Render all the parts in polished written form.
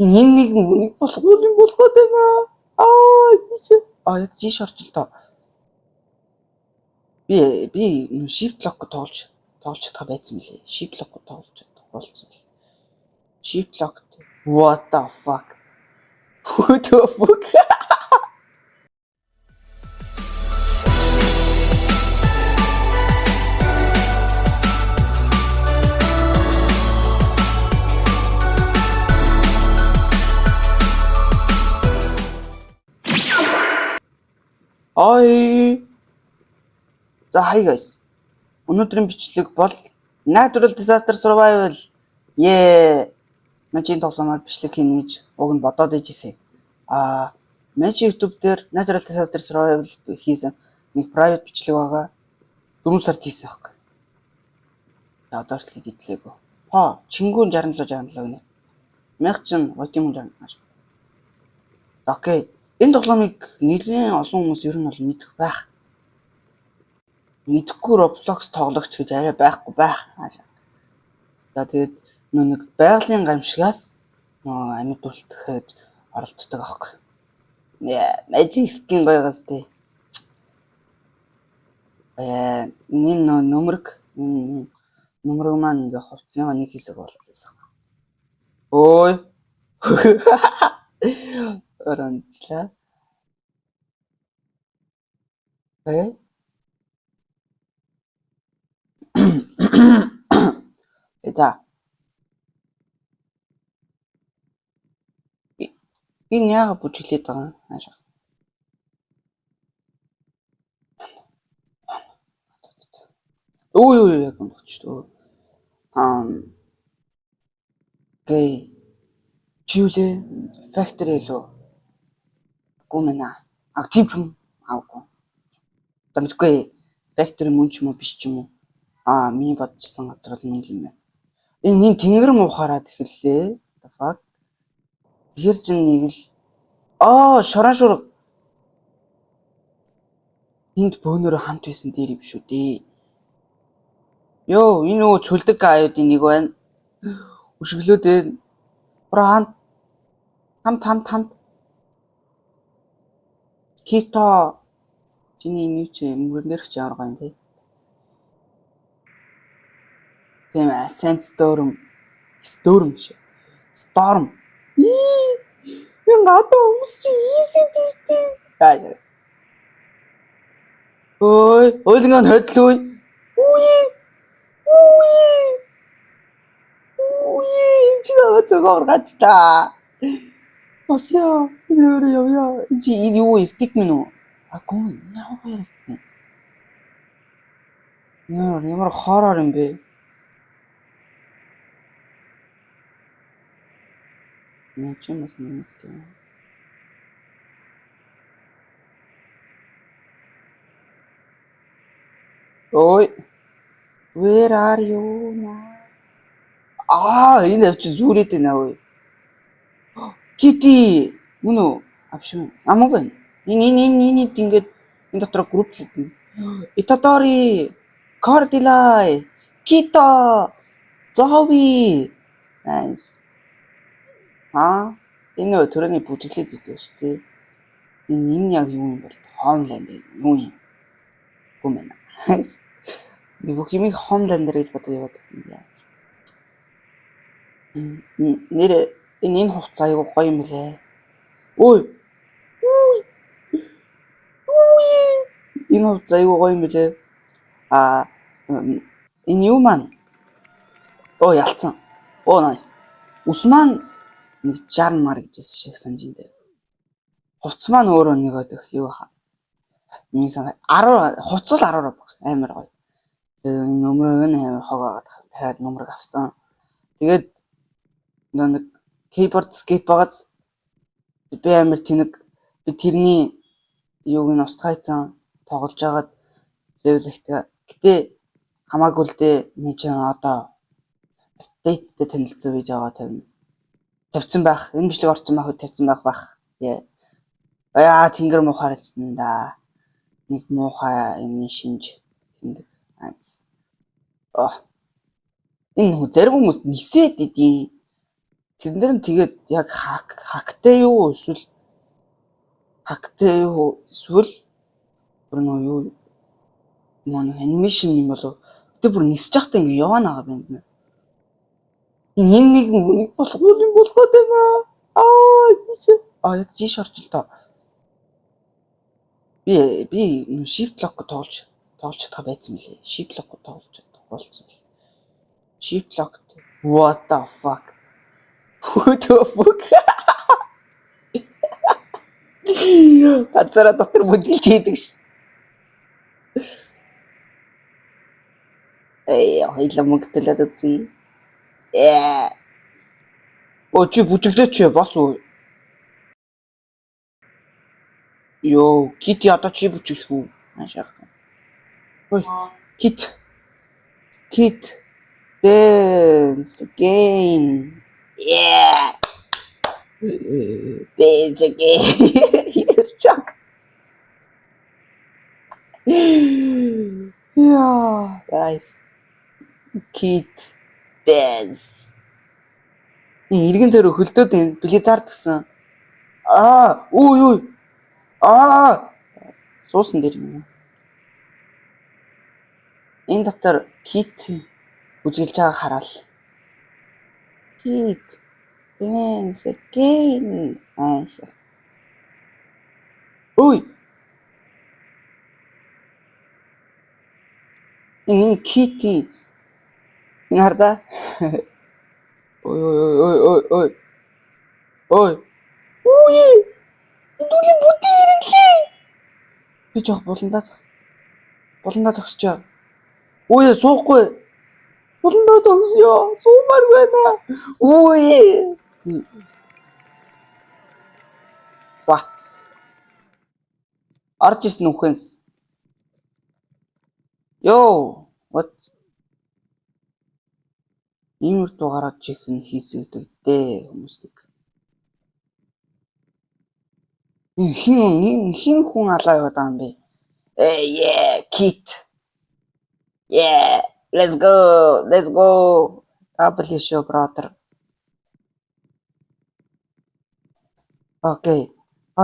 Энэ нэг болгоул юм болгоод байна. Жиш орч л тоо. Би shift lock тоолж чадах байсан мөлий. Shift lock тоолж чадах болсон. Shift lock. What the fuck? What the fuck? За hi guys. Өнөөдрийн бичлэг бол Natural Disaster Survival. Мачийн тоглоомоор бичлэг хийнэ гэж уг нь бодоод ижсэн. Мачи YouTube дээр Natural Disaster Survival хийсэн нэг private бичлэг байгаа. 4 сард хийсэн хэрэг. Одоо ч хийлээгүй. Чингүүн 67 гинэ. Мянга чин Ватим 60. Окей. Энэ тоглоомыг нэлээд олон хүмүүс ер нь бол мэдэх байх. Мэдхгүй Roblox тоглогч гэж арай байхгүй байх. За тэгээд нэг байгалийн гамшигаас амьд үлдэхэд оролцдог аахгүй. Magic skin гоёгоос тий. Энэ нөмрөг маань ингээ хувцсны нэг хэсэг болчихсон. Ой. Оранжла. За. Би яагаад бүжиглээд байгаа юм? Яг юм болчихлоо. Окей. Чиулээ factory лөө. Гүмэнэ. Тийм ч юм аагүй. За мэдгүй. Factory мөн ч юм уу биш ч юм уу. Миний бодчихсан газар л нэг юм байна. Энэ тэнгэр муухаараад эхэллээ. The fuck. Тэгэхээр чинь нэг л шорон шурга. Энд бөөнөрө хамт байсан дээр юм шүү дээ. Энэ нөгөө цөлдөг аюудын нэг байна. Өшөглөөдөө хамт. Кито. Чиний нэг ч мөрөнөрх ч ямар гоё юм. Тийм Sandstorm. Storm. Энэ гадаа хүмүүс чи ийсэн дээ. Ойлгон хотлоо. Чи зөөгөр гачта. Босё. Яа. Чи юу стик минь уу? Гоо яа. Ямар хоррор юм бэ? Начнем с ним. Ой. Where are you now? Энэ авч зүрээд байна ой. Kitty. Мөн үү? Авшин. Амаг байна. Энэ ингээд энэ дотор групп хийдэг. Итатори. Cordelai. Kito. Zoe. Nice. Энэ төрөний бүжиглээд идэв шүү дээ. Энэ яг юу юм бол Homeland юу юм? Гүмэнэ. Би бүх юмыг Homeland гэж бодож яваад байна. Нэр энэ хувцас аягүй гоё юм лээ. Ой. Энэ хувцас аягүй гоё юм лээ. Энэ юу маань? Ялцсан. Nice. Ус маань нэг 60 мар гэж шиг санаж байна. Хувцас маань өөрөө нэг өдөх юу хаа. Миний санаа 10 хувцас 10 бокс амар гоё. Тэгээ нөмрөг нь хогоод тавиад нөмрөг авсан. Тэгээд нэг keyboard skip багаз би амар тэнэг би тэрний юуг нь устгайцсан тоглож агаад level ихтэй. Гэтэ хамаагүй л дээ би ч одоо update-тэй танилцсан гэж байгаа тавьсан байх. Энэ бичлэг орсон байх тавьсан байх. Тэнгэр муухай гэсэн да. Нэг муухай юмны шинж тэнгэр. Энэ зарим хүмүүс нисээд идэв. Тэднэр нь тэгээд яг хактай юу эсвэл бүр нөө юу нэг анимашн юм болов. Гэтэ бүр нисэж явахдаа ингэ яваана байгаа юм байна. Энэ нэг болгоом юм болгоод байна. Яг жиш орж л тоо. Би shift lock тоолж чадах байсан мөлий. Shift lock тоолж чадах болсон. Shift lock. What the fuck? Газараа дотор бүдэлж хийдэг ш. Хоёлаа мөнгөтөлөд үзье. Чи бүжиглээч бас уу. Ёо, кит ядаа чи бүжиглэх үү? Хаашаа. Ой, кит. Dance again. Yeah. Dance again. Чак. Yeah, guys. Kid dance. Энэ иргэн төрөө хөлдөөд байна. Blizzard гэсэн. Үй. Суусан дээр юм. Энэ дотор Kid бүжиглж байгааг хараал. Kid dance again. Үй. Энэ Kid энэ хардаа. Ой. Дүүли бүтээ ирлээ. Би жоох буландаа зогсчоо. Ой, суухгүй. Буландаа зогсё. Суумаар байна. Ой. What? Орж ирсэн үхэнс. Йоо, what? Иймэр дугаараад чихэн хийсэгдэг дээ хүмүүсийг. Хин хүн алаа яваад байгаа юм бэ? Yeah, Kit. Yeah, let's go. Double show, brother. Okay.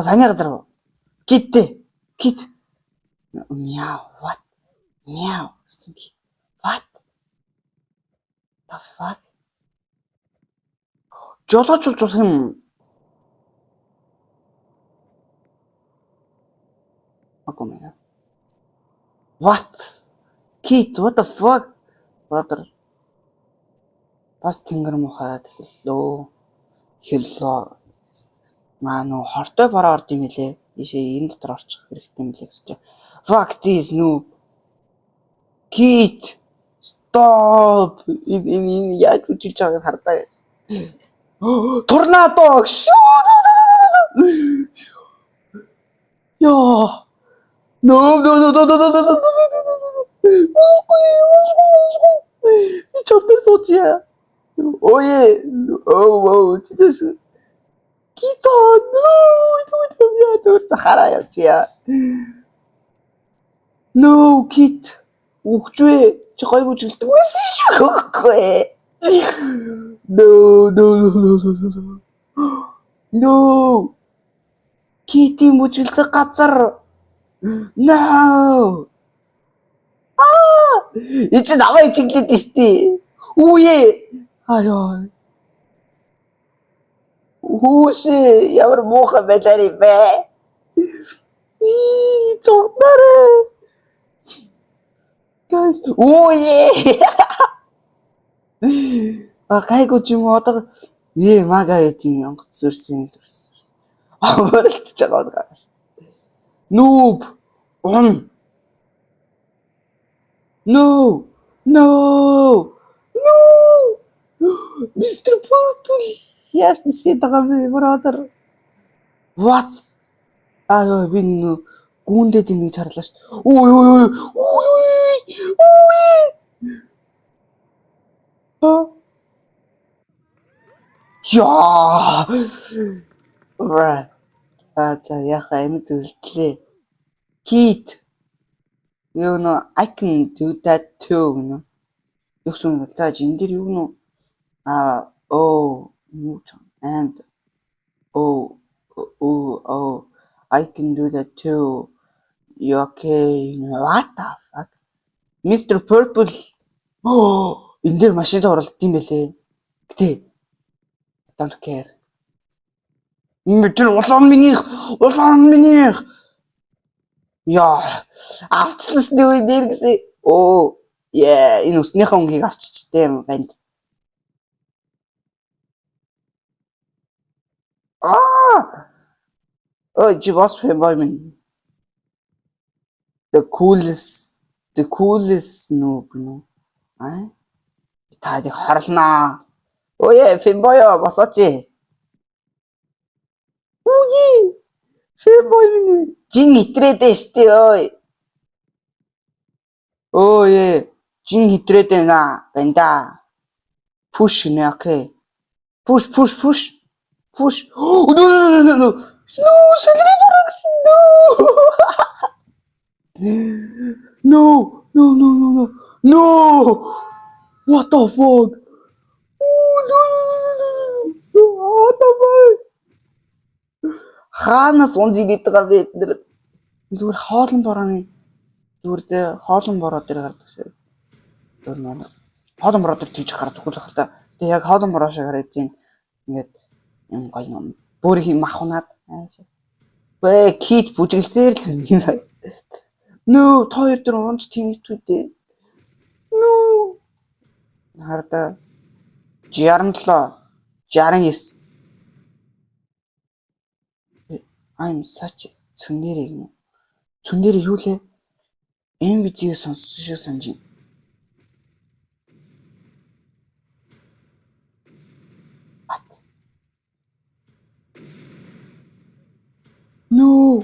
Саний газар. Kit. Meow, what? Meow. What? The fuck? Жолоочулж болох юм. What? Kit, what the fuck? Brother. Бас тэнгэр мухараад хэллээ. Нөө хортой бороо орд юм хэлээ. Ийшээ энэ дотор орчих хэрэгтэй юм лээ гэж. Fuck this noob. Kit. Stop. Энэ яаж үжилж байгааг хардаа. Торнадо. Яа. No. 이 젖들 소지야. 오예. 진짜. 기타. No. 잘하요, 쥐야. No, Kit. 옥주에 저 거의 부질때 왜 쓰시고 그거에. No. Kitty 무질때 까짜르. No. 이제 나와야 징기듯이. 오예. 아유. 호시, 야वर 뭐가 매달이 배. 정나래. 오예. 가이고 좀 어떠가. 예, 막아야지. 술신. 뭐를 진짜 어디가. Noob. No. Mr. Purple. Yes, bisita kami, brother. What? Би нэг гүндэд нэг чарлаа шүү. Ой. Яа. Right. За яхаа амьд үлдлээ. Kit. You know, I can do that too, you know. Юусэн бол за энэ дэр юу нэ? and oh, I can do that too. You okay? What the fuck? Mr. Purple. Энэ дээр машинд оролт юм байлээ. Гэтэ don't care. Тэр улаан минийх. Яа, авчласны үе дээр гэсэн. Энэ өснийхээ өнгийг авчичтэй юм байна. Чи бас фэмбой минь. The coolest noob. Та их хорлноо. Фэмбойо босооч. Фэмбой минь. Жин итрээдэ штэ ой. Жин итрээдэ на банда. Push нэ окей. Push. No. No. What the fuck? No. What the fuck? Хаанаас унж ирээд байгаа бэ эдгээр зүгээр хоолн борооны зүгээр хоолн бороо дээр гардаг шээ. Зүгээр манай хоолн бороо дээр тийж гардаг л байх л та. Тэгээ яг хоолн бороо шиг хараад тийм ингээд юм гоё юм. Бүр их махнаад. Кит бүжиглсээр л юм байна. No, хоёр дээр унж тэнэгтүүдээ. No. Хараа 67 69 I'm such цүнэрэг юм. Цүнэрэг юу лээ? MBG-г сонссон шиг санаж байна. No.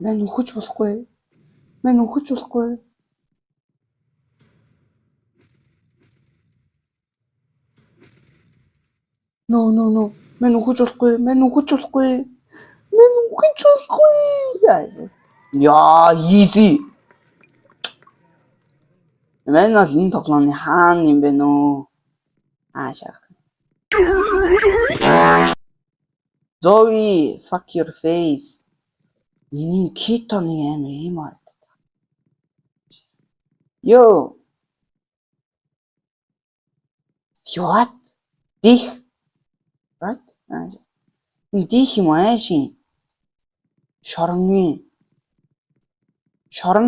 Мэн ухаж болохгүй. No. Мэн ухаж болохгүй. Яа, easy. Мэн бол энэ тоглооны хаан юм бэ нөө. Шах. Zoe, fuck your face. Миний Китоны амир юм аа. Yo. What? Дих. Right? Дих юм аа шин. Шорон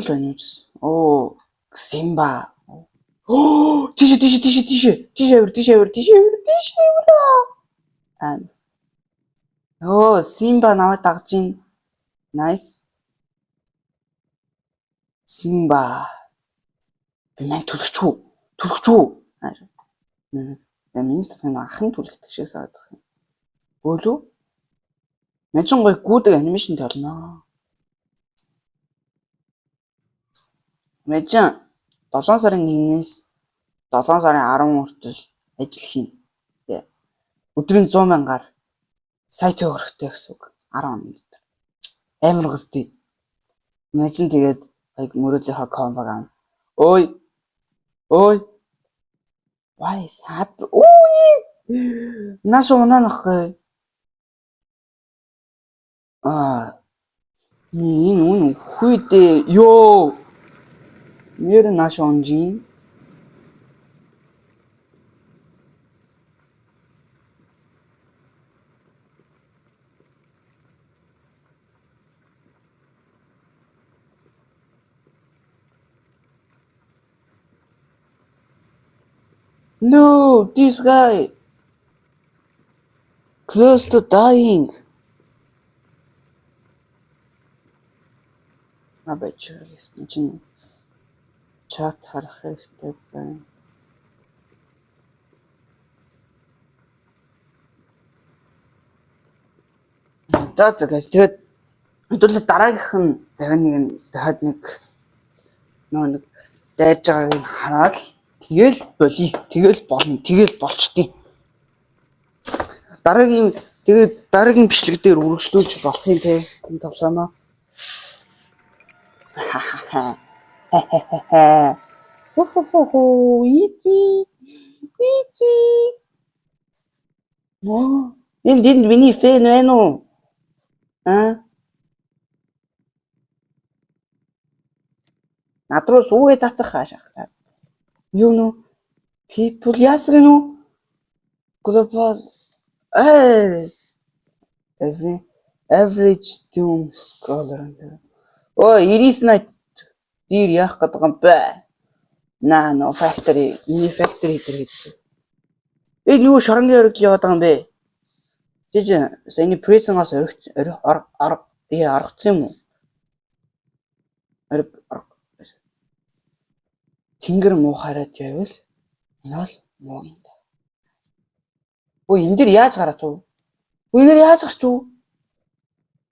л байна уу? Симба. Тийш. Симба намайг дагж ийн. Nice. Симба. Би мэн төлөгч үү? Миний стафын ахын төлөгтэй шиг санагдах юм. Өөлөө? Мэн ч гоё гүдэг анимашн толно. Мэн 7 сарын 1-ээс 7 сарын 10 хүртэл ажил хийн. Өдрийн 100 мянгаар сайт өргөхтэй гэсэн үг. 10 минут. Амар гыстэй. Мэн чинь тэгээд мөрөөлийнхөө комбаг аа. Ой. Why is happy? Наш унанах. Энэ хүйтээ ёо. Нэр наш онжин. No, this guy close to dying. Абачаас чинь чат харах хэрэгтэй байна. За guys, тэгээд хэдүүлээ дараагийнх нь дахиад нэг дайж байгааг хараад тэгэл болно. Тэгэл болчтой. Дараагийн Тэгээд дараагийн бичлэг дээр үргэлжлүүлж болох юм те. Энэ тоглоомоо. Хоо ити. Оо, энэ миний фэн байна уу? Над руу сүүгээ цацах хаашаах та. Юу нөө? People яасгэн үү? Global average doom scholar. Оо, 99 найт дир яах гэдэг юм бэ? No factory, mini factory гэдэг. Энэ юу шоронгийн өрг яваад байгаа юм бэ? Жиж саяны prison-аас оргоцсон юм уу? Тэнгэр муухараад явбал энэ бол муу юм да. Өө энэ дэр яаж гарах вэ? Өө энэ яаж гарч вэ?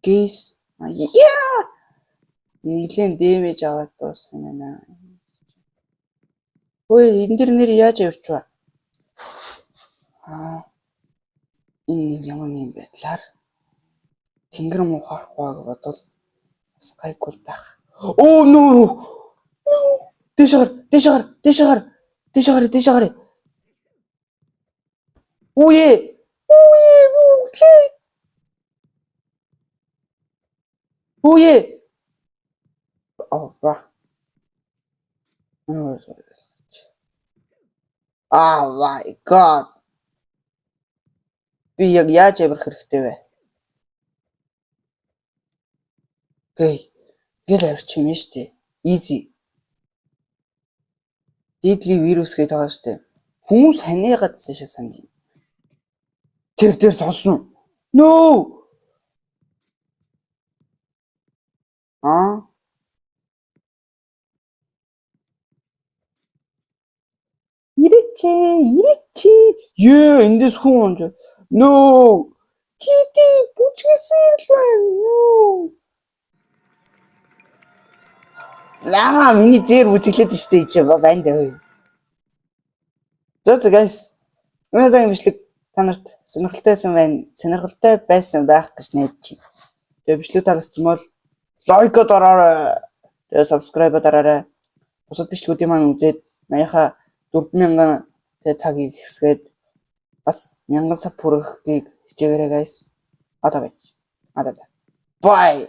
Гэс. Яа. Нэгэн дэмэж аваад дууссан байна. Өө энэ дэр нэр яаж явж вэ? Энэ ямар юм байдлаар тэнгэр муухарахгүй бодвол бас гайгүй байх. Оо нөө. Дэшгэр. Үе. Oh, bra. Oh my god. Би яг яаж явах хэрэгтэй вэ? Гэл авч юм штэ. Easy. Deadly virus гэж байгаа штэ. Хүмүүс ханиагадсан шиг санагдана. Тэр сонсно. No. Ирээч. Ёо, эндээс хүн онж. No. Кити бүчгсэн л байна. No. Лама миний дээр бүжиглээд штэ чи байна дээ. За guys. Өнөөдрийн бичлэг та нарт сонирхолтой байсан байх гэж найдаж байна. Тэгээ бичлэг таалагдсан бол лайк дараарай. Тэгээ subscribe дараарай. Бусад бичлэгүүдийн маань үзээд маяха 4000 цагийг хэсгээд бас 1000 саб хүргэхийг хичээгээрэй guys. Одоо байж. Bye.